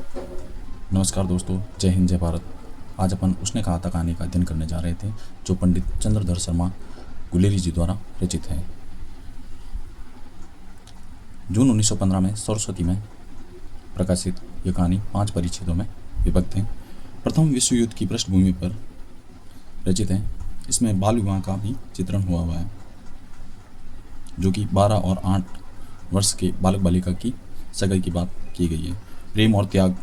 नमस्कार दोस्तों, जय हिंद, जय भारत। आज अपन उसने कहा था कहानी का अध्ययन करने जा रहे थे, जो पंडित चंद्रधर शर्मा गुलेरी जी द्वारा रचित है। जून 1915 में सरस्वती में प्रकाशित यह कहानी 5 परिच्छेदों में विभक्त है। प्रथम विश्व युद्ध की पृष्ठभूमि पर रचित है। इसमें बाल विवाह का भी चित्रण हुआ है, जो कि 12 और 8 वर्ष के बालक बालिका की सगाई की बात की गई है। प्रेम और त्याग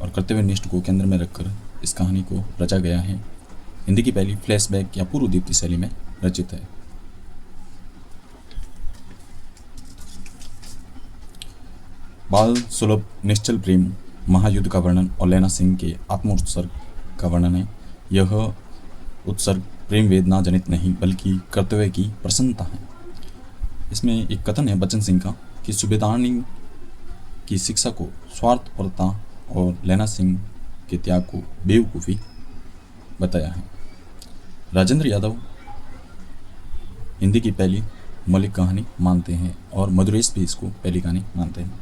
और कर्तव्यनिष्ठ को केंद्र में रखकर इस कहानी को रचा गया है। हिंदी की पहली फ्लैशबैक या पूर्व दीप्ति शैली में रचित है। बाल सुलभ निश्चल प्रेम, महायुद्ध का वर्णन और लैला सिंह के आत्मोत्सर्ग का वर्णन है। यह उत्सर्ग प्रेम वेदना जनित नहीं बल्कि कर्तव्य की प्रसन्नता है। इसमें एक कथन है बच्चन सिंह का कि सूबेदारनी की शिक्षा को स्वार्थपरता और लैला सिंह के त्याग को बेवकूफ़ी बताया है। राजेंद्र यादव हिंदी की पहली मौलिक कहानी मानते हैं और मधुरेश भी इसको पहली कहानी मानते हैं।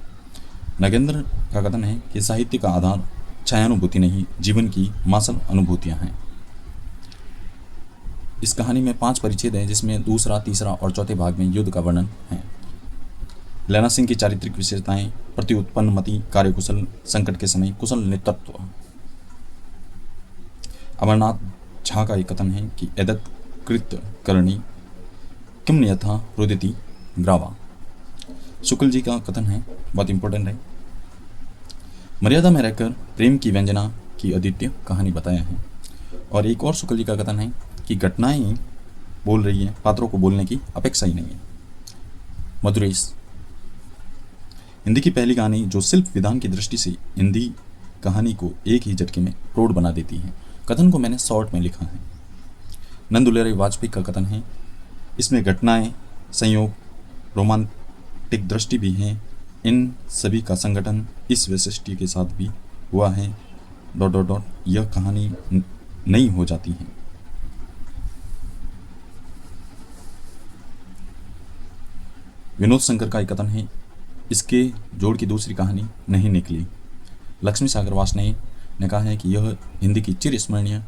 नगेंद्र का कथन है कि साहित्य का आधार छायानुभूति नहीं, जीवन की मासल अनुभूतियाँ हैं। इस कहानी में 5 परिच्छेद हैं, जिसमें दूसरा, तीसरा और चौथे भाग में युद्ध का वर्णन है। लैला सिंह की चारित्रिक विशेषताएं, प्रति उत्पन्न मति, कार्यकुशल, संकट के समय कुशल नेतृत्व। अमरनाथ झा का एक कथन है कि एदत् कृत्य करणी किम यथा रुदिति ग्रावा। शुक्ल जी का कथन है, बहुत इंपॉर्टेंट है, मर्यादा में रहकर प्रेम की व्यंजना की अद्वितीय कहानी बताया है। और एक और शुक्ल जी का कथन है कि घटनाएं बोल रही है, पात्रों को बोलने की अपेक्षा ही नहीं है। मधुरेश हिंदी की पहली कहानी जो शिल्प विधान की दृष्टि से हिंदी कहानी को एक ही झटके में प्रौढ़ बना देती है। कथन को मैंने शॉर्ट में लिखा है। नंदुलारी वाजपेयी का कथन है, इसमें घटनाएं, संयोग, रोमांटिक दृष्टि भी हैं। इन सभी का संगठन इस विशिष्टि के साथ भी हुआ है ... यह कहानी नई हो जाती है। विनोद शंकर का एक कथन है, इसके जोड़ की दूसरी कहानी नहीं निकली। लक्ष्मी सागर वासने ने कहा है कि यह हिंदी की चिरस्मरणीय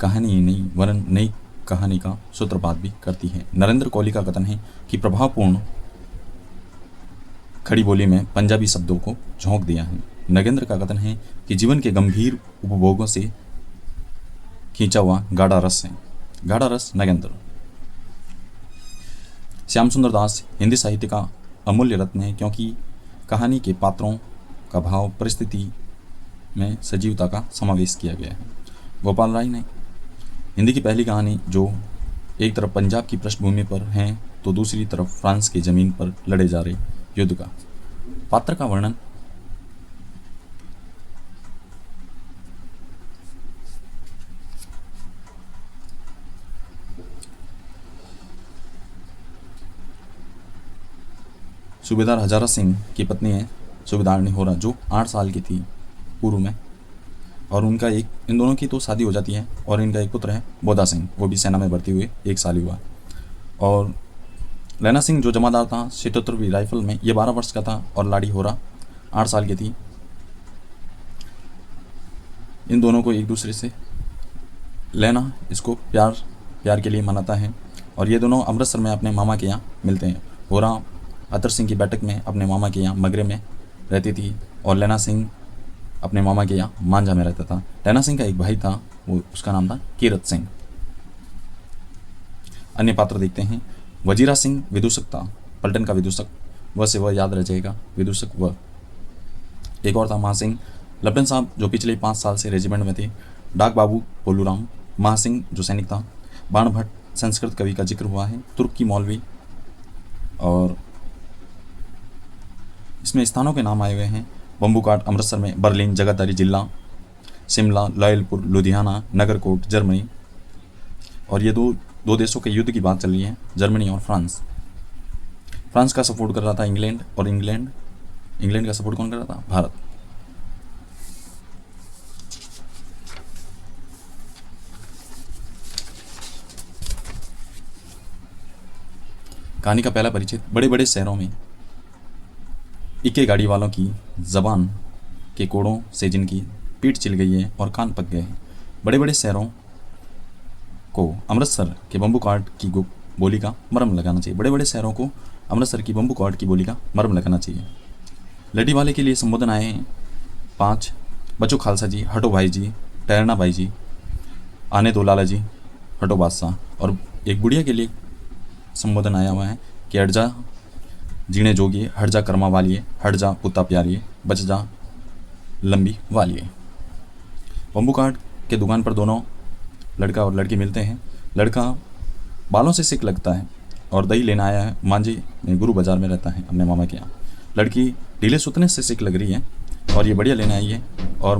कहानी ही नहीं वरन नई कहानी का सूत्रपात भी करती है। नरेंद्र कोहली का कथन है कि प्रभावपूर्ण खड़ी बोली में पंजाबी शब्दों को झोंक दिया है। नगेंद्र का कथन है कि जीवन के गंभीर उपभोगों से खींचा हुआ गाढ़ा रस है। गाढ़ा रस नगेंद्र। श्याम सुंदर दास हिंदी साहित्य का अमूल्य रत्न है, क्योंकि कहानी के पात्रों का भाव परिस्थिति में सजीवता का समावेश किया गया है। गोपाल राय ने हिंदी की पहली कहानी जो एक तरफ पंजाब की पृष्ठभूमि पर है तो दूसरी तरफ फ्रांस की जमीन पर लड़े जा रहे युद्ध का पात्र का वर्णन। सूबेदार हजारा सिंह की पत्नी है सूबेदारनी होरा, जो 8 साल की थी पूर्व में, और उनका इन दोनों की तो शादी हो जाती है और इनका एक पुत्र है बोधा सिंह, वो भी सेना में भर्ती हुए 1 साल ही हुआ। और लैला सिंह जो जमादार था 77वीं राइफल में, ये 12 वर्ष का था और लाड़ी होरा 8 साल की थी। इन दोनों को एक दूसरे से लैला इसको प्यार के लिए मनाता है और ये दोनों अमृतसर में अपने मामा के यहाँ मिलते हैं। होरा अतर सिंह की बैठक में अपने मामा के यहाँ मगरे में रहती थी और लैला सिंह अपने मामा के यहाँ मांझा में रहता था। लैला सिंह का एक भाई था, वो उसका नाम था कीरत सिंह। अन्य पात्र देखते हैं। वजीरा सिंह विदूषक था, पलटन का विदूषक, वह से वह याद रह जाएगा, विदूषक वह। एक और था महासिंह लपटन साहब, जो पिछले 5 साल से रेजिमेंट में थे। डाक बाबू पोलूराम, महासिंह जो सैनिक था। बाण भट्ट संस्कृत कवि का जिक्र हुआ है, तुर्की मौलवी। और इसमें स्थानों के नाम आए हुए हैं। बम्बूकाट अमृतसर में, बर्लिन जगाधरी जिला, शिमला, लॉयलपुर लुधियाना, नगरकोट जर्मनी। और ये दो देशों के युद्ध की बात चल रही है, जर्मनी और फ्रांस। फ्रांस का सपोर्ट कर रहा था इंग्लैंड, और इंग्लैंड का सपोर्ट कौन कर रहा था? भारत। कहानी का पहला परिच्छेद। बड़े बड़े शहरों में इक्के गाड़ी वालों की जबान के कोड़ों से जिनकी पीठ चिल गई है और कान पक गए हैं। बड़े बड़े शहरों को अमृतसर के बम्बू काट की बोली का मरहम लगाना चाहिए। बड़े बड़े शहरों को अमृतसर की बम्बू काट की बोली का मरहम लगाना चाहिए। लड़ी वाले के लिए संबोधन आए हैं 5। बचो खालसा जी, हटो भाई जी, ठहरना भाई जी, आने दो लाला जी, हटो बादशाह। और एक बुढ़िया के लिए संबोधन आया हुआ है कि हट जा जीने जोगिए, हट जा कर्मा वालिए, हट जा पुत्ता प्यारिए, बच जा लंबी वालिए। बम्बू काट के दुकान पर दोनों लड़का और लड़की मिलते हैं। लड़का बालों से सिक लगता है और दही लेना आया है। मांझी गुरु बाजार में रहता है अपने मामा के यहाँ। लड़की ढीले सुतने से सिक लग रही है और ये बढ़िया लेने आई है और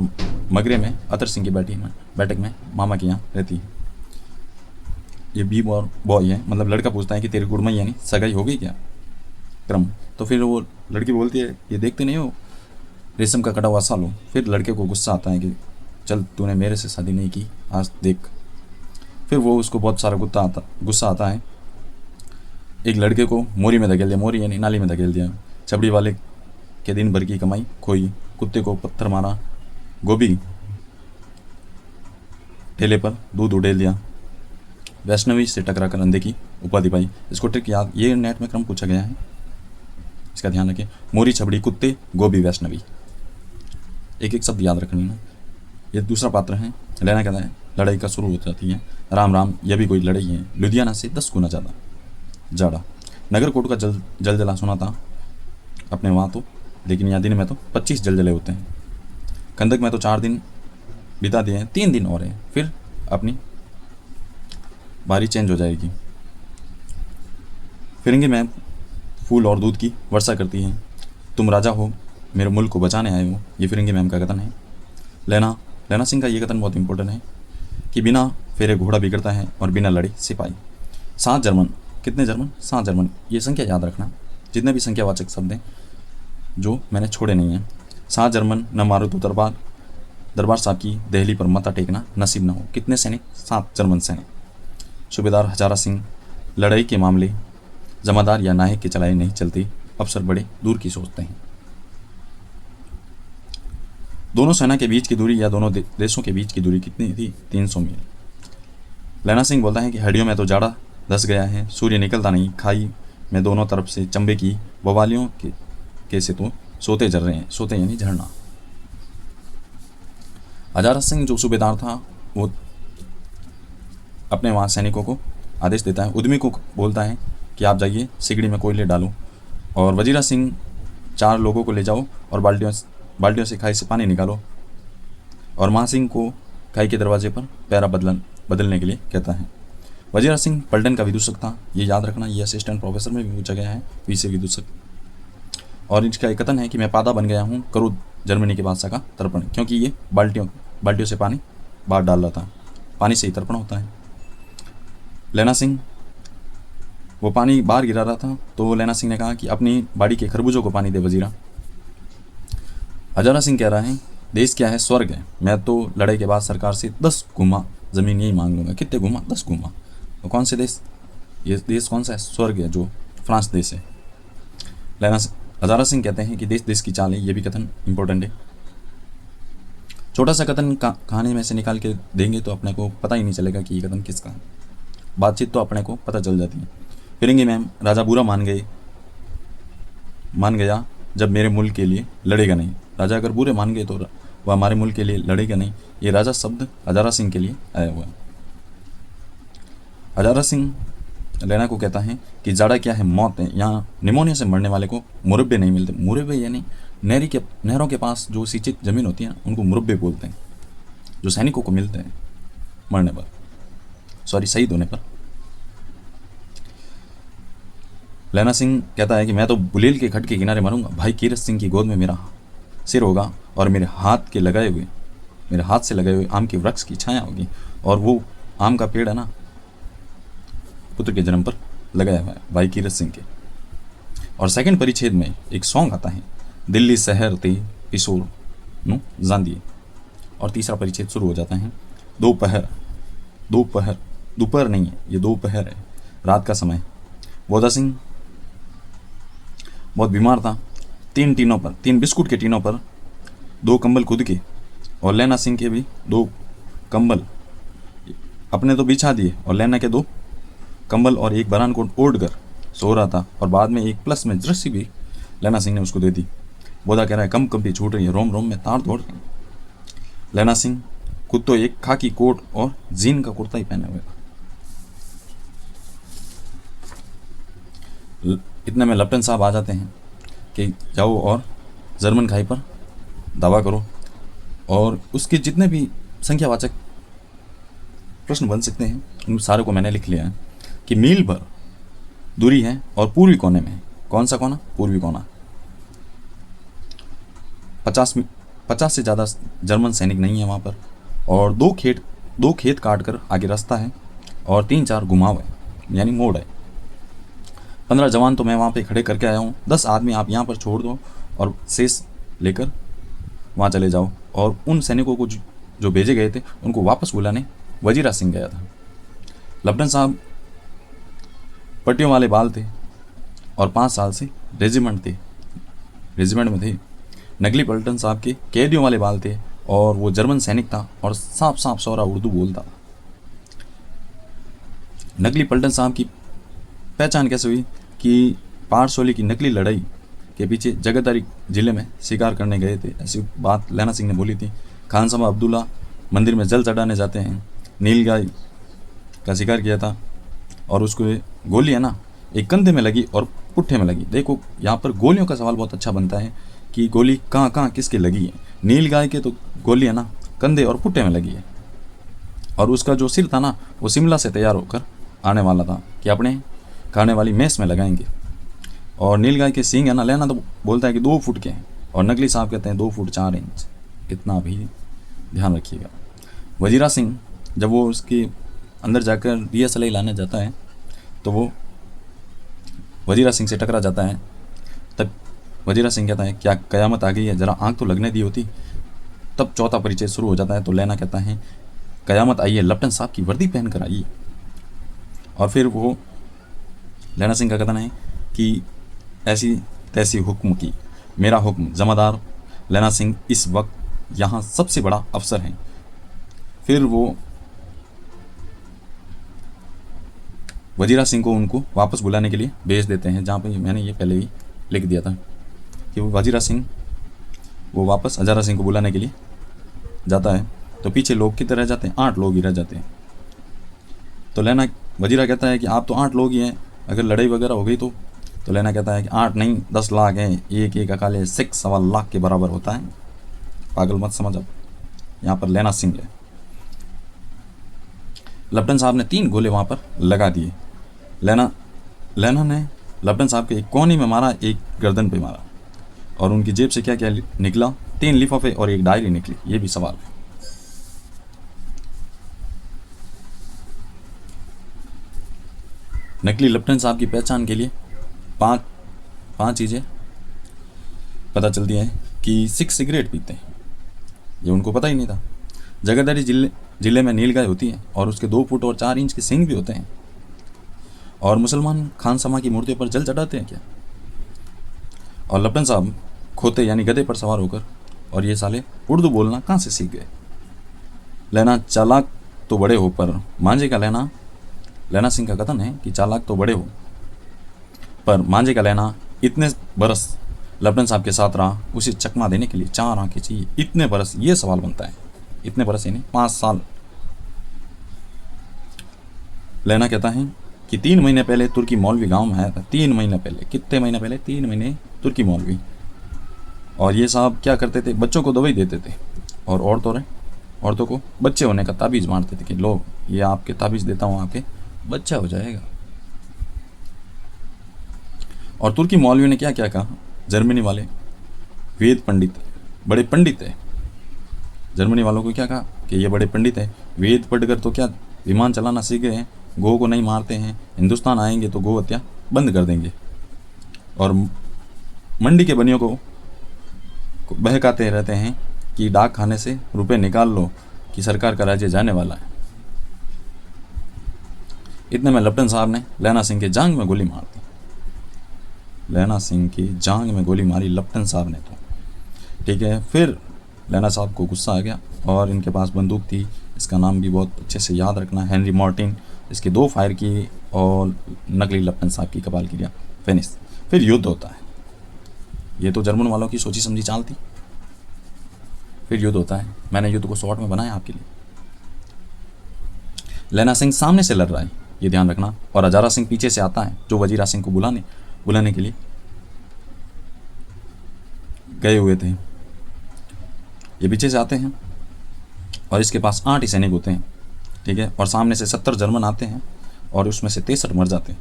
मगरे में अतर सिंह की बैठक में मामा के यहाँ रहती है। ये बी बॉय है, मतलब लड़का पूछता है कि तेरी गुड़मई यानी सगाई हो गई क्या क्रम। तो फिर वो लड़की बोलती है ये देखते नहीं हो रेशम का कटा हुआ सालो। फिर लड़के को गुस्सा आता है कि चल तूने मेरे से शादी नहीं की, आज देख। फिर वो उसको बहुत सारा गुस्सा आता है। एक लड़के को मोरी में धकेल दिया, मोरी यानी नाली में धकेल दिया। छबड़ी वाले के दिन भर की कमाई खोई, कुत्ते को पत्थर मारा, गोभी ठेले पर दूध उड़ेल दिया, वैष्णवी से टकरा कर अंधे की उपाधि पाई। इसको ट्रिक याद, ये नेट में क्रम पूछा गया है, इसका ध्यान रखें। मोरी, छबड़ी, कुत्ते, गोभी, वैष्णवी, एक एक शब्द याद रखनी है। ये दूसरा पात्र है। लेना कहता है लड़ाई का शुरू हो जाती है। राम राम, यह भी कोई लड़ाई है, लुधियाना से 10 गुना ज़्यादा जाड़ा। नगरकोट का जलजला सुना था अपने वहाँ तो, लेकिन यहाँ दिन में तो 25 जलजले होते हैं। कंदक में तो 4 दिन बिता दिए हैं, 3 दिन और हैं, फिर अपनी बारी चेंज हो जाएगी। फिरंगी में फूल और दूध की वर्षा करती है। तुम राजा हो, मेरे मुल्क को बचाने आए हो, ये फिरंगी मैम का कथन है। लेना सिंह का ये कथन बहुत इंपॉर्टेंट है कि बिना फेरे घोड़ा बिगड़ता है और बिना लड़े सिपाही। 7 जर्मन, कितने जर्मन? 7 जर्मन, ये संख्या याद रखना। जितने भी संख्यावाचक शब्द हैं जो मैंने छोड़े नहीं हैं। 7 जर्मन न मारो तो दरबार साहब की दहली पर मथा टेकना नसीब न हो। कितने सैनिक? 7 जर्मन सैनिक। सूबेदार हजारा सिंह, लड़ाई के मामले जमादार या नायक के चलाए नहीं चलते, अफसर बड़े दूर की सोचते हैं। दोनों सेना के बीच की दूरी या दोनों देशों के बीच की दूरी कितनी थी? 300 मील। लैना सिंह बोलता है कि हड्डियों में तो जाड़ा धस गया है, सूर्य निकलता नहीं, खाई में दोनों तरफ से चंबे की बवालियों के से तो सोते जल रहे हैं। सोते यानी झरना। हजारा सिंह जो सूबेदार था वो अपने वहाँ सैनिकों को आदेश देता है। उद्यमी को बोलता है कि आप जाइए सिगड़ी में कोयले डालो, और वजीरा सिंह 4 लोगों को ले जाओ और बाल्टियों से खाई से पानी निकालो, और मां सिंह को खाई के दरवाजे पर पैरा बदलने के लिए कहता है। वजीरा सिंह पलटन का विदूषक था, ये याद रखना। ये असिस्टेंट प्रोफेसर में भी पूछा गया है, विषय विदूषक। और इसका एक कथन है कि मैं पादा बन गया हूँ, करो जर्मनी के बादशाह का तर्पण, क्योंकि ये बाल्टियों से पानी बाहर डाल रहा था। पानी से ही तर्पण होता है। लैना सिंह वो पानी बाहर गिरा रहा था, तो लैना सिंह ने कहा कि अपनी बाड़ी के खरबूजों को पानी दे वजीरा। हजारा सिंह कह रहा है देश क्या है? स्वर्ग है। मैं तो लड़ाई के बाद सरकार से 10 गुमा ज़मीन यही मांग लूँगा। कितने गुमा? 10 गुमा। तो कौन से देश? ये देश कौन सा है? स्वर्ग है, जो फ्रांस देश है। हजारा सिंह कहते हैं कि देश देश की चाल है। ये भी कथन इंपॉर्टेंट है। छोटा सा कथन कहानी में से निकाल के देंगे तो अपने को पता ही नहीं चलेगा कि ये कथन किसका है। बातचीत तो अपने को पता चल जाती है। फिरेंगी मैम, राजा बुरा मान गया जब मेरे मुल्क के लिए लड़ेगा नहीं। राजा अगर बुरे मान गए तो वह हमारे मुल्क के लिए लड़ेगा नहीं। ये राजा शब्द हजारा सिंह के लिए आया हुआ है। हजारा सिंह लेना को कहता है कि जाड़ा क्या है? मौत है। यहाँ निमोनिया से मरने वाले को मुरब्बे नहीं मिलते। मुरब्बे यानी नहरों के पास जो सिंचित जमीन होती है ना, उनको मुरब्बे बोलते हैं, जो सैनिकों को मिलते हैं मरने पर, शहीद होने पर। लैना सिंह कहता है कि मैं तो बुलेल के खट के किनारे मरूंगा। भाई कीरत सिंह की गोद में मेरा सिर होगा और मेरे हाथ से लगाए हुए आम के वृक्ष की छाया होगी, और वो आम का पेड़ है ना, पुत्र के जन्म पर लगाया हुआ है भाई कीरत सिंह के। और सेकंड परिच्छेद में एक सॉन्ग आता है, दिल्ली शहर ते किशोर नु जांदिए। और तीसरा परिच्छेद शुरू हो जाता है, दोपहर नहीं है, ये दोपहर है, रात का समय। बोधा सिंह बहुत बीमार था। 3 बिस्कुट के टीनों पर 2 कंबल खुद के और लैना सिंह के भी 2 कंबल अपने तो बिछा दिए और लैना के 2 कंबल और एक बरान कोट ओढ़ कर सो रहा था। और बाद में एक प्लस में रस्सी भी लैना सिंह ने उसको दे दी। बोधा कह रहा है कम कंपी छूट रही है, रोम रोम में तार दौड़ रही है। लैना सिंह खुद तो एक खाकी कोट और जीन का कुर्ता ही पहने हुए था। इतने में लप्टन साहब आ जाते हैं कि जाओ और जर्मन खाई पर दावा करो, और उसके जितने भी संख्यावाचक प्रश्न बन सकते हैं उन सारे को मैंने लिख लिया है कि मील भर दूरी है और पूर्वी कोने में है। कौन सा कोना? पूर्वी कोना। 50 से ज़्यादा जर्मन सैनिक नहीं है वहाँ पर, और 2 खेत काट कर आगे रास्ता है और 3-4 घुमाव है, यानी मोड़ है। 15 जवान तो मैं वहाँ पे खड़े करके आया हूँ। 10 आदमी आप यहाँ पर छोड़ दो और शेष लेकर वहाँ चले जाओ। और उन सैनिकों को जो भेजे गए थे उनको वापस बुलाने वजीरा सिंह गया था। लप्टन साहब पट्टियों वाले बाल थे और 5 साल से रेजिमेंट में थे। नकली पलटन साहब के कैदियों वाले बाल थे और वो जर्मन सैनिक था और साफ साफ सौरा उर्दू बोलता था। नकली पलटन साहब की पहचान कैसे हुई कि पारसोली की नकली लड़ाई के पीछे जगतदारी जिले में शिकार करने गए थे, ऐसी बात लैना सिंह ने बोली थी। खान साहब अब्दुल्ला मंदिर में जल चढ़ाने जाते हैं, नीलगाय का शिकार किया था और उसको गोली है ना एक कंधे में लगी और पुट्ठे में लगी। देखो यहाँ पर गोलियों का सवाल बहुत अच्छा बनता है कि गोली कहाँ कहाँ किसके लगी है। नीलगाय के तो गोली है ना कंधे और पुट्ठे में लगी है, और उसका जो सिर था ना वो शिमला से तैयार होकर आने वाला था कि अपने खाने वाली मेस में लगाएंगे। और नीलगाय के सींग है ना, लेना तो बोलता है कि 2 फुट के हैं और नकली साहब कहते हैं 2 फुट 4 इंच। इतना भी ध्यान रखिएगा। वजीरा सिंह जब वो उसके अंदर जाकर दिया सलाई लाने जाता है तो वो वजीरा सिंह से टकरा जाता है। तब वजीरा सिंह कहता है क्या कयामत आ गई है, ज़रा आंख तो लगने दी होती। तब चौथा परिचय शुरू हो जाता है। तो लेना कहता है कयामत आई है, लप्टन साहब की वर्दी पहन कर आई। और फिर वो लैना सिंह का कथन है कि ऐसी तैसी हुक्म की, मेरा हुक्म। जमादार लैना सिंह इस वक्त यहाँ सबसे बड़ा अफसर हैं। फिर वो वजीरा सिंह को उनको वापस बुलाने के लिए भेज देते हैं, जहाँ पे मैंने ये पहले ही लिख दिया था कि वो वजीरा सिंह वो वापस हजारा सिंह को बुलाने के लिए जाता है। तो पीछे लोग कितने रह जाते हैं? 8 लोग ही रह जाते हैं। तो लेना वजीरा कहता है कि आप तो 8 लोग ही हैं, अगर लड़ाई वगैरह हो गई तो लेना कहता है कि 8 नहीं 10 लाख हैं, एक अकाले 6 लाख के बराबर होता है। पागल मत समझ। अब यहाँ पर लेना सिंह है। लप्टन साहब ने 3 गोले वहाँ पर लगा दिए। लेना ने लप्टन साहब के एक कोने में मारा, एक गर्दन पे मारा। और उनकी जेब से क्या क्या निकला? 3 लिफाफे और एक डायरी निकली। ये भी सवाल है। नकली लप्टन साहब की पहचान के लिए 5 चीज़ें पता चलती हैं कि 6 सिगरेट पीते हैं, ये उनको पता ही नहीं था। जगतदारी जिले में नीलगाय होती है और उसके 2 फुट और 4 इंच के सींग भी होते हैं। और मुसलमान खान समा की मूर्तियों पर जल चढ़ाते हैं क्या? और लप्टन साहब खोते यानी गधे पर सवार होकर, और ये साले उर्दू बोलना कहाँ से सीख गए? लेना चालाक तो बड़े हो पर मांझे का लेना सिंह का कथन है कि चालाक तो बड़े हो पर मांझे का लेना इतने बरस लप्टन साहब के साथ रहा, उसे चकमा देने के लिए 4 आंखें चाहिए। इतने बरस, ये सवाल बनता है। इतने बरस यानी 5 साल। लेना कहता है कि 3 महीने पहले तुर्की मौलवी गांव में आया था। 3 महीने पहले। कितने महीने पहले? 3 महीने तुर्की मौलवी। और ये साहब क्या करते थे? बच्चों को दवाई देते थे और औरतों को बच्चे होने का ताबीज़ मारते थे कि लो ये आपके ताबीज़ देता हूँ, आपके बच्चा हो जाएगा। और तुर्की मौलवी ने क्या क्या कहा? जर्मनी वाले वेद पंडित, बड़े पंडित है। जर्मनी वालों को क्या कहा कि ये बड़े पंडित है, वेद पढ़कर तो क्या विमान चलाना सीख गए हैं, गौ को नहीं मारते हैं, हिंदुस्तान आएंगे तो गौ हत्या बंद कर देंगे। और मंडी के बनियों को बहकाते रहते हैं कि डाक खाने से रुपए निकाल लो कि सरकार का राज्य जाने वाला है। इतने में लप्टन साहब ने लैना सिंह के जांग में गोली मार दी। लैना सिंह की जांग में गोली मारी लप्टन साहब ने तो ठीक है। फिर लैना साहब को गुस्सा आ गया और इनके पास बंदूक थी, इसका नाम भी बहुत अच्छे से याद रखना, हेनरी मार्टिन। इसके 2 फायर किए और नकली लप्पन साहब की कबाल किया, फिनिश। फिर युद्ध होता है। ये तो जर्मन वालों की सोची समझी चाल थी। फिर युद्ध होता है। मैंने युद्ध को शॉर्ट में बनाया आपके लिए। लैना सिंह सामने से लड़ रहा है, ये ध्यान रखना, और हजारा सिंह पीछे से आता है, जो वजीरा सिंह को बुलाने के लिए गए हुए थे। ये पीछे से आते हैं और इसके पास 8 ही सैनिक होते हैं, ठीक है, और सामने से 70 जर्मन आते हैं और उसमें से 63 मर जाते हैं,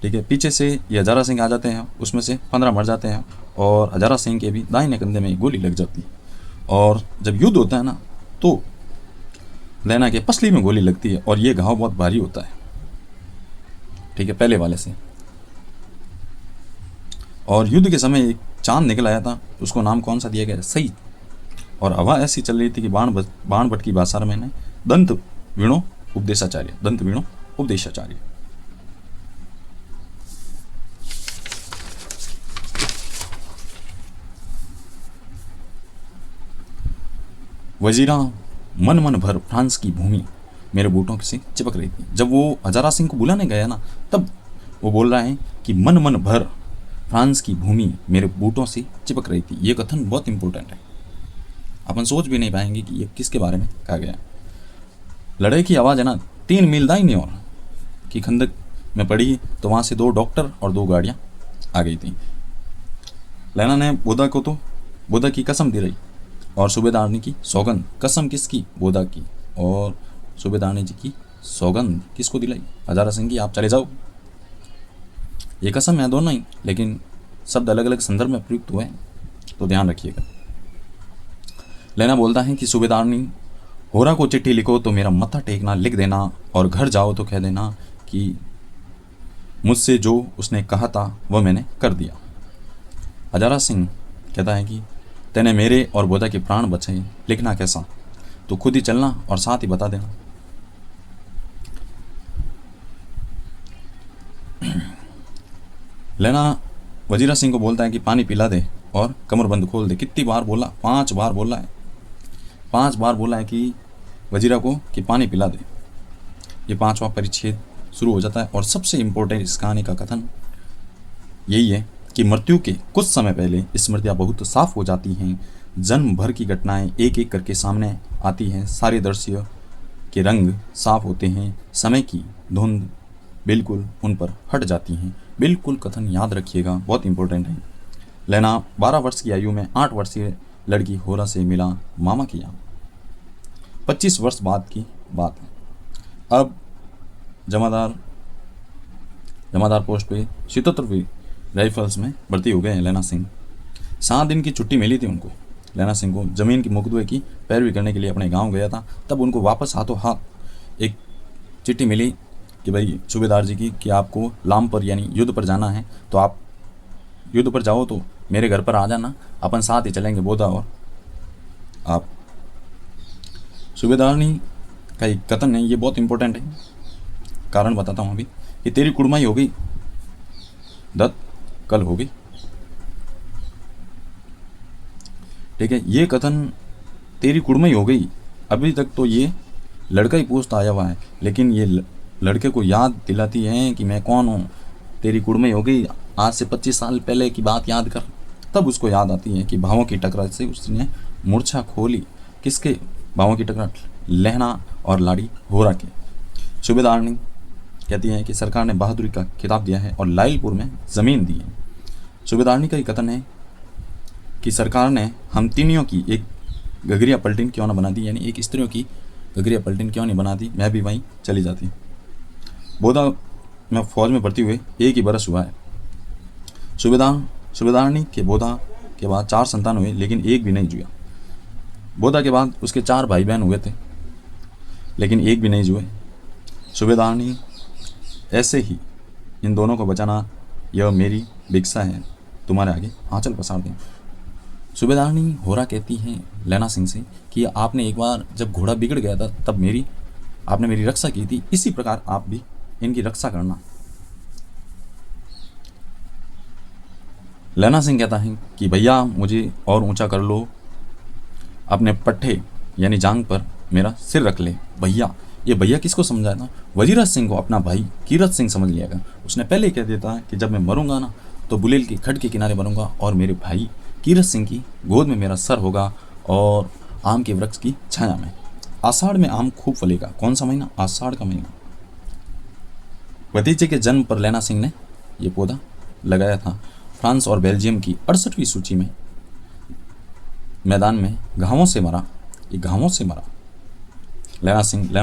ठीक है। पीछे से ये हजारा सिंह आ जाते हैं, उसमें से 15 मर जाते हैं और हजारा सिंह के भी दाहिने कंधे में गोली लग जाती है। और जब युद्ध होता है ना, तो लैना के पसली में गोली लगती है और ये घाव बहुत भारी होता है, ठीक है, पहले वाले से। और युद्ध के समय एक चांद निकल आया था, उसको नाम कौन सा दिया गया? सही। और हवा ऐसी चल रही थी कि बाण भट्ट की भाषा में ने दंत वीणो उपदेशाचार्य। वजीरा मन मन भर फ्रांस की भूमि मेरे बूटों से चिपक रही थी। जब वो हजारा सिंह को बुलाने गया ना, तब वो बोल रहा है कि मन मन भर फ्रांस की भूमि मेरे बूटों से चिपक रही थी। ये कथन बहुत इंपॉर्टेंट है, अपन सोच भी नहीं पाएंगे कि ये किसके बारे में कहा गया। लड़ाई की आवाज़ है ना 3 मील दाईं ओर की खंदक में पड़ी, तो वहाँ से 2 डॉक्टर और 2 गाड़ियाँ आ गई थी। लैना ने बोधा को तो बोधा की कसम दी रही और सूबेदारनी की सौगंध। कसम किसकी? बोधा की। और सूबेदारनी जी की सौगंध किसको दिलाई? हजारा सिंह की। आप चले जाओ। ये कसम है दोनों ही, लेकिन शब्द अलग अलग संदर्भ में प्रयुक्त हुए हैं, तो ध्यान रखिएगा। लैना बोलता है कि सूबेदारनी, होरा को चिट्ठी लिखो तो मेरा मत्था टेकना लिख देना, और घर जाओ तो कह देना कि मुझसे जो उसने कहा था वह मैंने कर दिया। हजारा सिंह कहता है कि तेने मेरे और बोधा के प्राण बचाए, लिखना कैसा? तो खुद ही चलना और साथ ही बता देना। लैना वजीरा सिंह को बोलता है कि पानी पिला दे और कमरबंद खोल दे। कितनी बार बोला? 5 बार बोला है। 5 बार बोला है कि वजीरा को कि पानी पिला दे। ये 5वां परिच्छेद शुरू हो जाता है और सबसे इम्पोर्टेंट इस कहानी का कथन यही है कि मृत्यु के कुछ समय पहले स्मृतियाँ बहुत साफ हो जाती हैं। जन्म भर की घटनाएं एक एक करके सामने आती हैं। सारे दृश्य के रंग साफ होते हैं। समय की धुंध बिल्कुल उन पर हट जाती हैं। बिल्कुल कथन याद रखिएगा, बहुत इंपॉर्टेंट है। लैना 12 वर्ष की आयु में 8 वर्षीय लड़की होरा से मिला मामा के यहाँ। 25 वर्ष बाद की बात है। अब जमादार पोस्ट पे 77वीं राइफल्स में भर्ती हो गए हैं लैना सिंह। 7 दिन की छुट्टी मिली थी उनको। लैना सिंह को ज़मीन की मुकदमे की पैरवी करने के लिए अपने गांव गया था। तब उनको वापस हाथों हाथ एक चिट्ठी मिली कि भाई सूबेदार जी की कि आपको लाम पर यानी युद्ध पर जाना है, तो आप युद्ध पर जाओ तो मेरे घर पर आ जाना, अपन साथ ही चलेंगे बोधा और आप। सूबेदारनी का एक कथन है, ये बहुत इंपॉर्टेंट है, कारण बताता हूँ अभी। कि तेरी कुड़माई हो गई दत्त, कल हो गई। ठीक है, ये कथन तेरी कुड़माई हो गई, अभी तक तो ये लड़का ही पूछता आया हुआ है, लेकिन ये लड़के को याद दिलाती है कि मैं कौन हूँ। तेरी कुड़माई हो गई, आज से 25 साल पहले की बात याद कर। तब उसको याद आती है कि भावों की टकरार से उसने मूर्छा खोली। किसके भावों की टकरार? लहना और लाड़ी होरा के। सूबेदारनी कहती है कि सरकार ने बहादुरी का खिताब दिया है और लाइलपुर में ज़मीन दी है। सूबेदारनी का ही कथन है कि सरकार ने हम तीनियों की एक गगरिया पलटिन क्यों ना बना दी, यानी एक स्त्रियों की गगरिया पलटिन क्यों नहीं बना दी, मैं भी वहीं चली जाती। बोधा में फौज में भर्ती हुए 1 ही बरस हुआ है। सूबेदारनी के बोधा के बाद 4 संतान हुए, लेकिन एक भी नहीं जुआ। बोधा के बाद उसके 4 भाई बहन हुए थे, लेकिन एक भी नहीं जुए। सूबेदारनी ऐसे ही इन दोनों को बचाना यह मेरी भिक्षा है, तुम्हारे आगे आंचल पसार दें। सूबेदारनी होरा कहती हैं लैना सिंह से कि आपने एक बार जब घोड़ा बिगड़ गया था तब आपने मेरी रक्षा की थी, इसी प्रकार आप भी इनकी रक्षा करना। लैना सिंह कहता है कि भैया मुझे और ऊंचा कर लो, अपने पट्टे यानी जांग पर मेरा सिर रख ले। भैया, ये भैया किसको समझाया था? वजीरत सिंह को अपना भाई कीरत सिंह समझ लिया था। उसने पहले ही कह देता है कि जब मैं मरूंगा ना तो बुलेल की खड के किनारे मरूंगा और मेरे भाई कीरत सिंह की गोद में मेरा सर होगा और आम के वृक्ष की छाया में। आषाढ़ में आम खूब फलेगा। कौन सा महीना? आषाढ़ का महीना। भतीजे के जन्म पर लैला सिंह ने यह पौधा लगाया था। फ्रांस और बेल्जियम की 68वीं सूची में मैदान में घावों से मरा। ये घावों से मरा लैला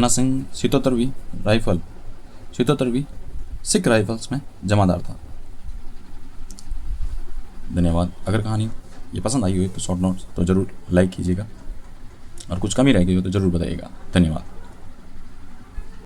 सिंह 77वीं सिख राइफल्स में जमादार था। धन्यवाद। अगर कहानी ये पसंद आई हो तो शॉर्ट नोट्स तो ज़रूर लाइक कीजिएगा और कुछ कमी रह गई हो तो ज़रूर बताइएगा। धन्यवाद।